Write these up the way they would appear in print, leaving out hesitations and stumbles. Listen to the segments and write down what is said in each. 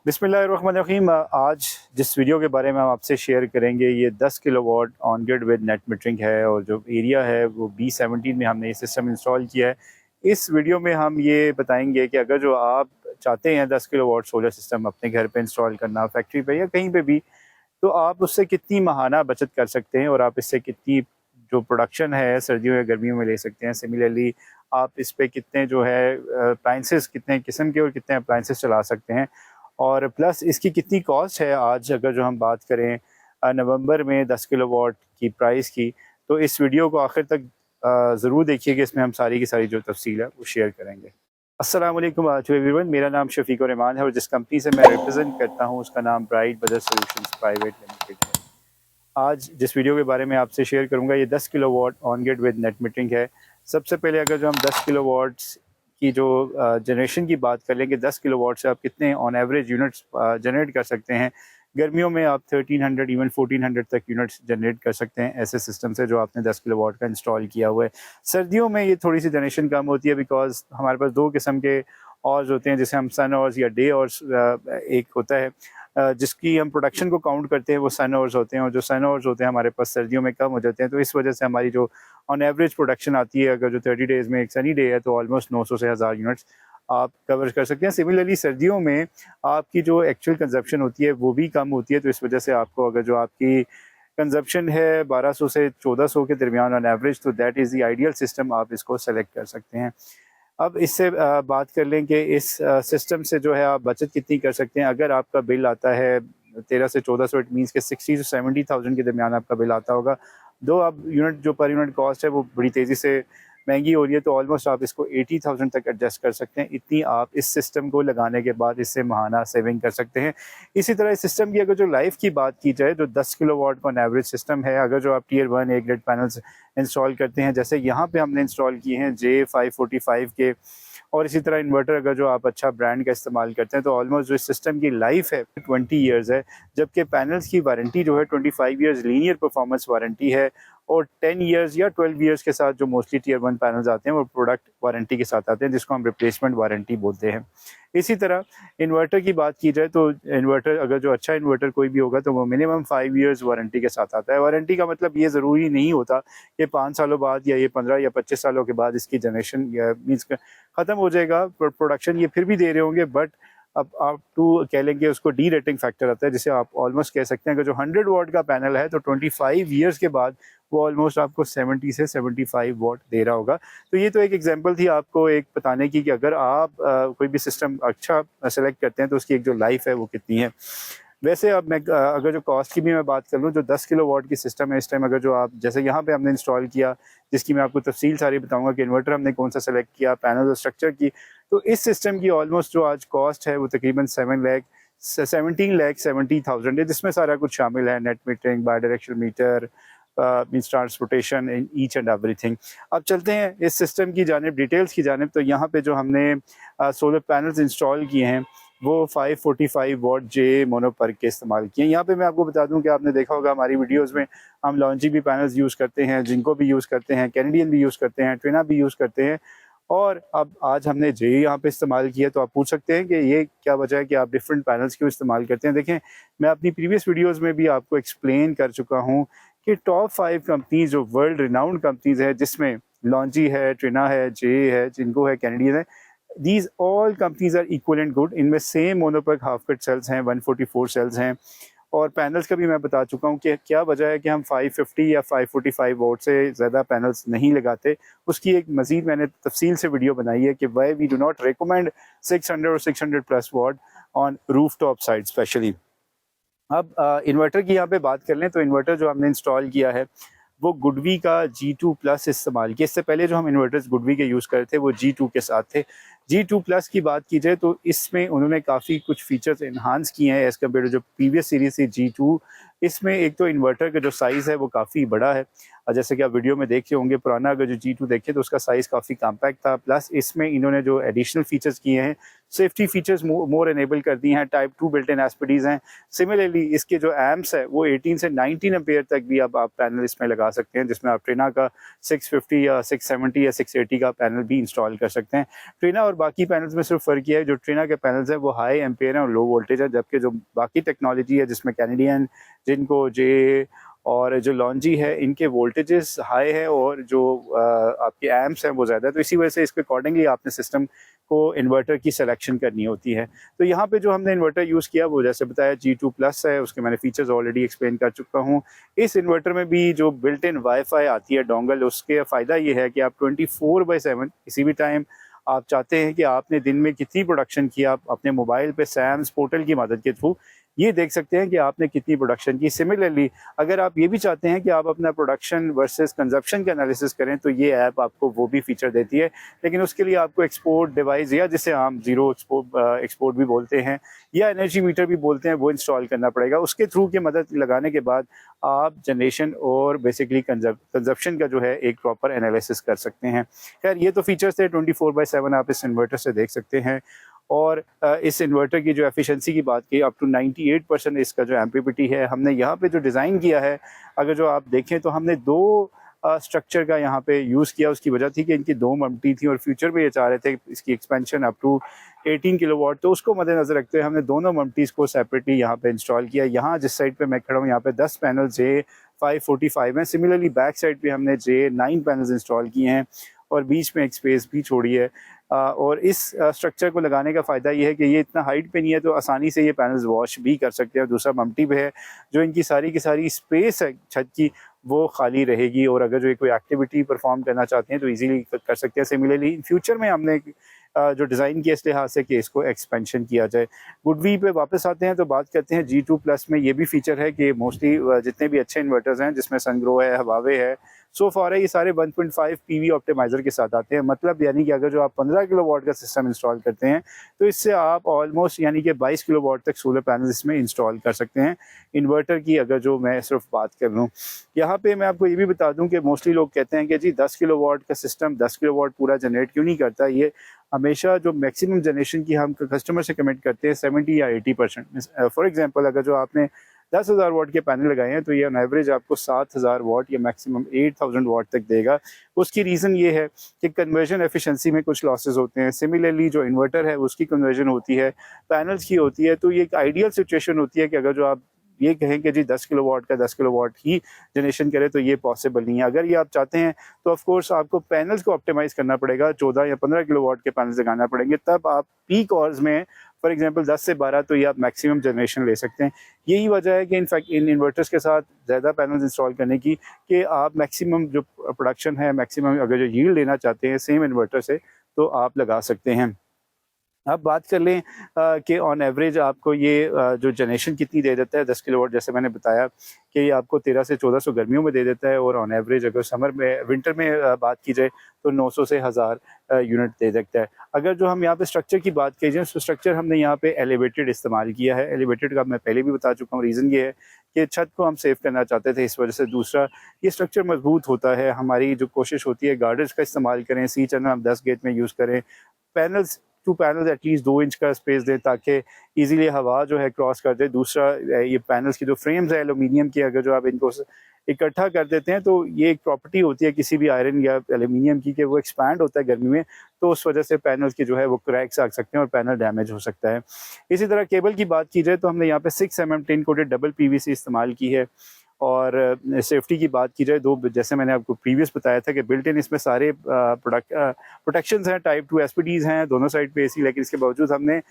बिस्मिल्लाहिर्रहमानिर्रहीम। आज जिस वीडियो के बारे में हम आपसे शेयर करेंगे ये 10 kilowatt on grid with net metering है और जो एरिया है वो B17 में हमने ये सिस्टम इंस्टॉल किया है। इस वीडियो में हम ये बताएंगे कि अगर जो आप चाहते हैं 10 किलोवाट सोलर सिस्टम अपने घर पे इंस्टॉल करना, फैक्ट्री पे या कहीं पे भी, तो आप उससे कितनी माहाना बचत कर सकते हैं और आप इससे कितनी जो प्रोडक्शन है सर्दियों या गर्मियों में ले सकते हैं। सिमिलरली आप इस पे कितने जो है अप्लाइंसेस, कितने किस्म के और कितने अप्लाइंसेस चला सकते हैं, और प्लस इसकी कितनी कॉस्ट है। आज अगर जो हम बात करें नवंबर में 10 किलोवाट की प्राइस की, तो इस वीडियो को आखिर तक ज़रूर देखिए कि इसमें हम सारी की सारी जो तफसील है वो शेयर करेंगे। अस्सलाम वालेकुम टू एवरीवन, मेरा नाम शफीक और रहमान है और जिस कंपनी से मैं रिप्रेजेंट करता हूँ उसका नाम bright budget solutions private limited है। आज जिस वीडियो के बारे में आपसे शेयर करूंगा ये 10 kilowatt on grid with net metering है। सबसे पहले अगर जो हम 10 किलोवाट्स की जो जनरेशन की बात कर लें कि 10 किलोवाट से आप कितने ऑन एवरेज यूनिट्स जनरेट कर सकते हैं। गर्मियों में आप 1300 इवन 1400 तक यूनिट्स जनरेट कर सकते हैं ऐसे सिस्टम से जो आपने 10 किलोवाट का इंस्टॉल किया हुआ है। सर्दियों में ये थोड़ी सी जनरेशन कम होती है बिकॉज हमारे पास दो किस्म के ऑर्स होते हैं, जैसे हम सन ऑर्स या डे ऑर्स एक होता है जिसकी हम प्रोडक्शन को काउंट करते हैं, वो सन आवर्स होते हैं, और जो सन आवर्स होते हैं हमारे पास सर्दियों में कम हो जाते हैं। तो इस वजह से हमारी जो ऑन एवरेज प्रोडक्शन आती है, अगर जो 30 डेज़ में एक सनी डे है तो ऑलमोस्ट 900 से 1000 यूनिट्स आप कवर कर सकते हैं। सिमिलरली सर्दियों में आपकी जो एक्चुअल कंजप्शन होती है वो भी कम होती है, तो इस वजह से आपको अगर जो आपकी कंजप्शन है 1200 से 1400 के दरमियान ऑन एवरेज, तो that is the ideal system, आप इसको सेलेक्ट कर सकते हैं। अब इससे बात कर लें कि इस सिस्टम से जो है आप बचत कितनी कर सकते हैं। अगर आपका बिल आता है 13 से 1400, इट मीन्स के 60 से 70,000 के दरमियान आपका बिल आता होगा। दो अब यूनिट जो पर यूनिट कॉस्ट है वो बड़ी तेज़ी से महंगी हो रही है, तो ऑलमोस्ट आप इसको 80,000 तक एडजस्ट कर सकते हैं। इतनी आप इस सिस्टम को लगाने के बाद इससे माहाना सेविंग कर सकते हैं। इसी तरह इस सिस्टम की अगर जो लाइफ की बात की जाए, जो 10 किलोवाट का एवरेज सिस्टम है, अगर जो आप tier 1 A grade panels install करते हैं, जैसे यहाँ पे हमने इंस्टॉल किए हैं J545 के, और इसी तरह इन्वर्टर अगर जो आप अच्छा ब्रांड का इस्तेमाल करते हैं, तो ऑलमोस्ट जो इस सिस्टम की लाइफ है 20 ईयर्स है, जबकि पैनल्स की वारंटी जो है 25 ईयर्स लीनियर परफॉर्मेंस वारंटी है, और 10 ईयर्स या 12 ईयर्स के साथ जो मोस्टली टियर 1 पैनल्स आते हैं वो प्रोडक्ट वारंटी के साथ आते हैं, जिसको हम रिप्लेसमेंट वारंटी बोलते हैं। इसी तरह इन्वर्टर की बात की जाए तो इन्वर्टर अगर जो अच्छा इन्वर्टर कोई भी होगा तो वो मिनिमम 5 ईयर्स वारंटी के साथ आता है। वारंटी का मतलब ये ज़रूरी नहीं होता कि 5 सालों बाद या ये 15 या 25 सालों के बाद इसकी जनरेशन या मीन्स ख़त्म हो जाएगा, प्रोडक्शन ये फिर भी दे रहे होंगे, बट अब आप टू कह लेंगे उसको डी रेटिंग फैक्टर आता है, जिसे आप ऑलमोस्ट कह सकते हैं कि जो 100 वाट का पैनल है तो 25 ईयर्स के बाद वो ऑलमोस्ट आपको 70 से 75 वाट दे रहा होगा। तो ये तो एक एग्जांपल थी आपको एक बताने की कि अगर आप कोई भी सिस्टम अच्छा सेलेक्ट करते हैं तो उसकी एक जो लाइफ है वो कितनी है। वैसे अब मैं अगर जो कॉस्ट की भी मैं बात कर लूँ, जो 10 किलोवाट की सिस्टम है इस टाइम, अगर जो आप जैसे यहाँ पे हमने इंस्टॉल किया, जिसकी मैं आपको तफसील सारी बताऊंगा कि इन्वर्टर हमने कौन सा सेलेक्ट किया, पैनल और स्ट्रक्चर की, तो इस सिस्टम की ऑलमोस्ट जो आज कॉस्ट है वो तकरीबन 17,70,000 है, जिसमें सारा कुछ शामिल है, net metering, bidirectional meter, means transportation in each and everything. अब चलते हैं इस सिस्टम की जानिब, डिटेल्स की जानिब। तो यहाँ पे जो हमने सोलर पैनल्स इंस्टॉल किए हैं वो 545 वाट जे मोनोपर्क के इस्तेमाल किए हैं। यहाँ पे मैं आपको बता दूं कि आपने देखा होगा हमारी वीडियोस में हम लॉन्ची भी पैनल्स यूज़ करते हैं, जिनको भी यूज़ करते हैं, कैनेडियन भी यूज़ करते हैं, ट्विना भी यूज़ करते हैं, और अब आज हमने जे यहाँ पे इस्तेमाल किया। तो आप पूछ सकते हैं कि ये क्या वजह है कि आप डिफरेंट पैनल्स क्यों इस्तेमाल करते हैं। देखें, मैं अपनी प्रीवियस वीडियोज़ में भी आपको एक्सप्लेन कर चुका हूँ कि टॉप 5 कंपनीज जो वर्ल्ड रिनाउंड कंपनीज है, जिसमें लॉन्ची है, ट्रिना है, जे है, जिनको है, कैनेडियन है, these all companies are equal and good। इनमें same monoperc half cut cells हैं, 144 सेल्स हैं, और पैनल्स का भी मैं बता चुका हूँ कि क्या वजह है कि हम 550 या 545 वोट से ज़्यादा पैनल्स नहीं लगाते। उसकी एक मज़ीद मैंने तफसील से वीडियो बनाई है कि why we do not recommend 600 और 600 plus watt on roof top side specially. अब इन्वर्टर की यहाँ पे बात कर लें तो इन्वर्टर जो हमने इंस्टॉल किया है वो गुडवी का G2+ इस्तेमाल किया। इससे पहले जो हम इन्वर्टर्स गुडवी के यूज़ कर रहे थे वो G2 के साथ थे। G2+ की बात की जाए तो इसमें उन्होंने काफ़ी कुछ फीचर्स इन्हांस किए हैं एज़ कम्पेयर टू जो प्रीवियस सीरीज थी G2। इसमें एक तो इन्वर्टर का जो साइज़ है वो काफ़ी बड़ा है, और जैसे कि आप वीडियो में देख रहे होंगे, पुराना अगर जो G2 देखें तो उसका साइज़ काफ़ी कॉम्पैक्ट था। प्लस इसमें इन्होंने जो एडिशनल फीचर्स किए हैं, सेफ्टी फीचर्स मोर इनेबल कर दी हैं, टाइप 2 बिल्ट इन एसपीडीज़ हैं। सिमिलरली इसके जो एम्प्स है वो 18 से 19 एम्पेयर तक भी अब आप पैनल इसमें लगा सकते हैं, जिसमें आप ट्रिना का 650 या 670 या 680 का पैनल भी इंस्टॉल कर सकते हैं। ट्रिना और और बाकी पैनल्स में सिर्फ फ़र्क ये है, जो ट्रिना के पैनल्स हैं वो हाई एम्पेयर हैं और लो वोल्टेज है, जबकि जो बाकी टेक्नोलॉजी है जिसमें कैनेडियन, जिनको जे और जो लॉन्जी है, इनके वोल्टेजेस हाई है और जो आपके एम्प्स हैं वो ज़्यादा है। तो इसी वजह से इसके अकॉर्डिंगली आपने सिस्टम को इन्वर्टर की सिलेक्शन करनी होती है। तो यहाँ पे जो हमने इन्वर्टर यूज़ किया वो जैसे बताया G2+ है, उसके मैंने फीचर्स ऑलरेडी एक्सप्लेन कर चुका हूँ। इस इन्वर्टर में भी जो बिल्ट इन वाईफाई आती है डोंगल, उसके फ़ायदा ये है कि आप 24/7 किसी भी टाइम आप चाहते हैं कि आपने दिन में कितनी प्रोडक्शन की, आप अपने मोबाइल पे सैम्स पोर्टल की मदद के थ्रू ये देख सकते हैं कि आपने कितनी प्रोडक्शन की। सिमिलरली अगर आप ये भी चाहते हैं कि आप अपना प्रोडक्शन वर्सेस कंजप्शन का एनालिसिस करें तो ये ऐप आपको वो भी फीचर देती है, लेकिन उसके लिए आपको एक्सपोर्ट डिवाइस या जिसे हम ज़ीरो एक्सपोर्ट भी बोलते हैं या एनर्जी मीटर भी बोलते हैं वो इंस्टॉल करना पड़ेगा। उसके थ्रू की मदद लगाने के बाद आप जनरेशन और बेसिकली कंजप्शन का जो है एक प्रॉपर एनालिसिस कर सकते हैं। खैर ये तो फीचर्स थे, 24/7 आप इस इन्वर्टर से देख सकते हैं। और इस इन्वर्टर की जो एफिशिएंसी की बात की, अप टू 98% इसका जो एम्पीपीटी है, हमने यहाँ पे जो डिज़ाइन किया है, अगर जो आप देखें तो हमने दो स्ट्रक्चर का यहाँ पे यूज़ किया। उसकी वजह थी कि इनकी दो ममटी थी और फ्यूचर में ये चाह रहे थे इसकी एक्सपेंशन अप टू 18 किलोवाट, तो उसको मद्देनजर रखते हुए हमने दोनों ममटीज़ को सेपरेटली यहाँ पे इंस्टॉल किया। यहाँ जिस साइड पे मैं खड़ा हूँ यहाँ पे 10 पैनल J545 हैं। सिमिलरली बैक साइड पे हमने J9 पैनल्स इंस्टॉल किए हैं और बीच में एक स्पेस भी छोड़ी है। और इस स्ट्रक्चर को लगाने का फ़ायदा ये है कि ये इतना हाइट पे नहीं है, तो आसानी से ये पैनल्स वॉश भी कर सकते हैं। दूसरा ममटी पे है, जो इनकी सारी की सारी स्पेस है छत की वो खाली रहेगी और अगर जो कोई एक्टिविटी परफॉर्म करना चाहते हैं तो इजीली कर सकते हैं। सिमिलरली फ्यूचर में हमने जो डिज़ाइन किया इस लिहाज से कि इसको एक्सपेंशन किया जाए। गुडवी पे वापस आते हैं तो बात करते हैं G2+ में। ये भी फीचर है कि मोस्टली जितने भी अच्छे इन्वर्टर्स हैं जिसमें सनग्रो है, हवावे है, सो फार है, ये सारे 1.5 PV ऑप्टिमाइज़र के साथ आते हैं। मतलब यानी कि अगर जो आप 15 किलोवाट का सिस्टम इंस्टॉल करते हैं तो इससे आप ऑलमोस्ट यानी कि 22 किलोवाट तक सोलर पैनल इसमें इंस्टॉल कर सकते हैं। इन्वर्टर की अगर जो मैं सिर्फ बात कर लूँ, यहाँ पे मैं आपको ये भी बता दूं कि मोस्टली लोग कहते हैं कि जी 10 किलोवाट का सिस्टम 10 किलोवाट पूरा जनरेट क्यों नहीं करता। ये हमेशा जो मैक्सिमम जनरेशन की हम कस्टमर से कमेंट करते हैं 70 या 80%। फॉर एग्जांपल अगर जो आपने 10,000 वाट के पैनल लगाए हैं तो ये ऑन एवरेज आपको 7,000 वाट या मैक्सिमम 8,000 वाट तक देगा। उसकी रीज़न ये है कि कन्वर्जन एफिशिएंसी में कुछ लॉसेस होते हैं। सिमिलरली जो इन्वर्टर है उसकी कन्वर्जन होती है, पैनल्स की होती है। तो ये एक आइडियल सिचुएशन होती है कि अगर जो आप ये कहें कि जी 10 किलोवाट का 10 किलोवाट ही जनरेशन करे तो ये पॉसिबल नहीं है। अगर ये आप चाहते हैं तो ऑफ कोर्स आपको पैनल्स को ऑप्टिमाइज करना पड़ेगा, 14 या 15 किलोवाट के पैनल्स लगाना पड़ेंगे, तब आप पीक आवर्स में फॉर एग्जांपल 10 से 12 तो ये आप मैक्सिमम जनरेशन ले सकते हैं। यही वजह है कि इनफैक्ट इन इन्वर्टर्स के साथ ज़्यादा पैनल्स इंस्टॉल करने की कि आप मैक्सिमम जो प्रोडक्शन है, मैक्सिमम अगर जो यील्ड लेना चाहते हैं सेम इन्वर्टर से तो आप लगा सकते हैं। अब बात कर लें कि ऑन एवरेज आपको ये जो जनरेशन कितनी दे देता है 10 किलोवाट, जैसे मैंने बताया कि ये आपको 1300 से 1400 गर्मियों में दे देता है और ऑन एवरेज अगर समर में विंटर में बात की जाए तो 900 से 1000 यूनिट दे सकता है। अगर जो हम यहाँ पे स्ट्रक्चर की बात की जाए तो स्ट्रक्चर हमने यहाँ पे एलिवेटेड इस्तेमाल किया है। एलिवेटेड का मैं पहले भी बता चुका हूँ, रीज़न ये है कि छत को हम सेव करना चाहते थे इस वजह से। दूसरा ये स्ट्रक्चर मजबूत होता है। हमारी जो कोशिश होती है गार्डर्स का इस्तेमाल करें, सी चैनल हम 10 गेट में यूज़ करें, panels to panels at least 2 inch का स्पेस दें ताकि इजीली हवा जो है क्रॉस कर दे। दूसरा ये पैनल्स की जो फ्रेम्स है एलुमिनियम की, अगर जो आप इनको इकट्ठा कर देते हैं तो ये एक प्रॉपर्टी होती है किसी भी आयरन या एलुमिनियम की कि वो एक्सपैंड होता है गर्मी में, तो उस वजह से पैनल्स की जो है वो क्रैक्स आ सकते हैं और पैनल डैमेज हो सकता है। इसी तरह केबल की बात की जाए तो हमने यहाँ पे 6 mm tin coated double PVC इस्तेमाल की है। और सेफ्टी की बात की जाए, दो जैसे मैंने आपको प्रीवियस बताया था कि बिल्ट इन इसमें सारे प्रोटेक्शंस हैं, टाइप 2 SPDs हैं दोनों साइड पे AC, लेकिन इसके बावजूद हमने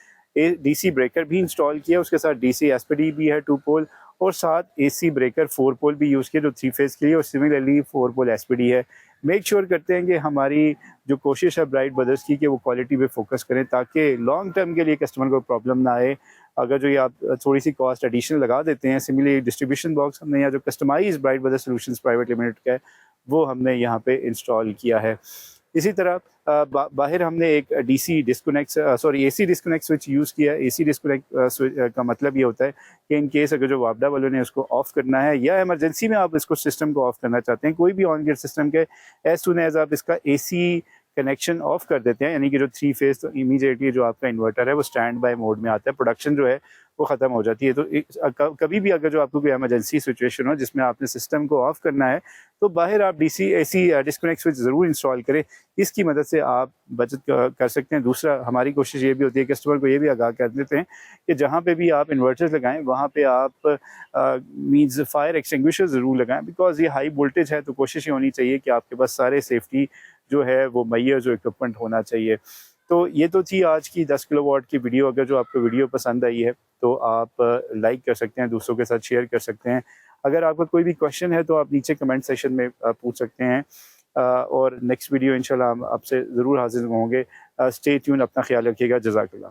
DC ब्रेकर भी इंस्टॉल किया, उसके साथ DC SPD भी है 2 पोल और साथ AC ब्रेकर 4 पोल भी यूज़ किया जो 3 फेज़ के लिए, और सिमिलरली 4 पोल SPD है। मेक श्योर करते हैं कि हमारी जो कोशिश है ब्राइट ब्रदर्स की कि वो क्वालिटी पे फोकस करें ताकि लॉन्ग टर्म के लिए कस्टमर को प्रॉब्लम ना आए। अगर जो ये आप थोड़ी सी कॉस्ट एडिशनल लगा देते हैं। सिमिलरली डिस्ट्रीब्यूशन बॉक्स हमने यहाँ जो customize bright brothers solutions private limited का है वो हमने यहाँ पे इंस्टॉल किया है। इसी तरह बाहर हमने एक AC डिस्कनेक्ट स्विच यूज़ किया। AC डिस्कनेक्ट का मतलब ये होता है कि इन केस अगर जो वापडा वालों ने उसको ऑफ करना है या इमरजेंसी में आप इसको सिस्टम को ऑफ करना चाहते हैं, कोई भी ऑन ग्रिड सिस्टम के, एज सून एज आप इसका AC कनेक्शन ऑफ कर देते हैं यानी कि जो 3 फेज, तो इमीडिएटली जो आपका इन्वर्टर है वो स्टैंड बाय मोड में आता है। प्रोडक्शन जो है वो ख़त्म हो जाती है। तो कभी भी अगर जो आपको कोई एमरजेंसी सिचुएशन हो जिसमें आपने सिस्टम को ऑफ़ करना है, तो बाहर आप डीसी एसी डिस्कनेक्ट स्विच ज़रूर इंस्टॉल करें। इसकी मदद से आप बचत कर सकते हैं। दूसरा, हमारी कोशिश ये भी होती है, कस्टमर को ये भी आगाह कर देते हैं कि जहाँ पे भी आप इन्वर्टर्स लगाएं वहाँ पे आप मींस फायर एक्सटिंग्विशर ज़रूर लगाएं, बिकॉज़ ये हाई वोल्टेज है। तो कोशिश ये होनी चाहिए कि आपके पास सारे सेफ्टी जो है वो मुहैया जो इक्विपमेंट होना चाहिए। तो ये तो थी आज की 10 किलोवाट की वीडियो। अगर जो आपको वीडियो पसंद आई है तो आप लाइक कर सकते हैं, दूसरों के साथ शेयर कर सकते हैं। अगर आपका कोई भी क्वेश्चन है तो आप नीचे कमेंट सेक्शन में पूछ सकते हैं। और नेक्स्ट वीडियो इंशाल्लाह हम आपसे ज़रूर हाज़िर होंगे। स्टे ट्यून, अपना ख्याल रखिएगा। जज़ाकल्लाह।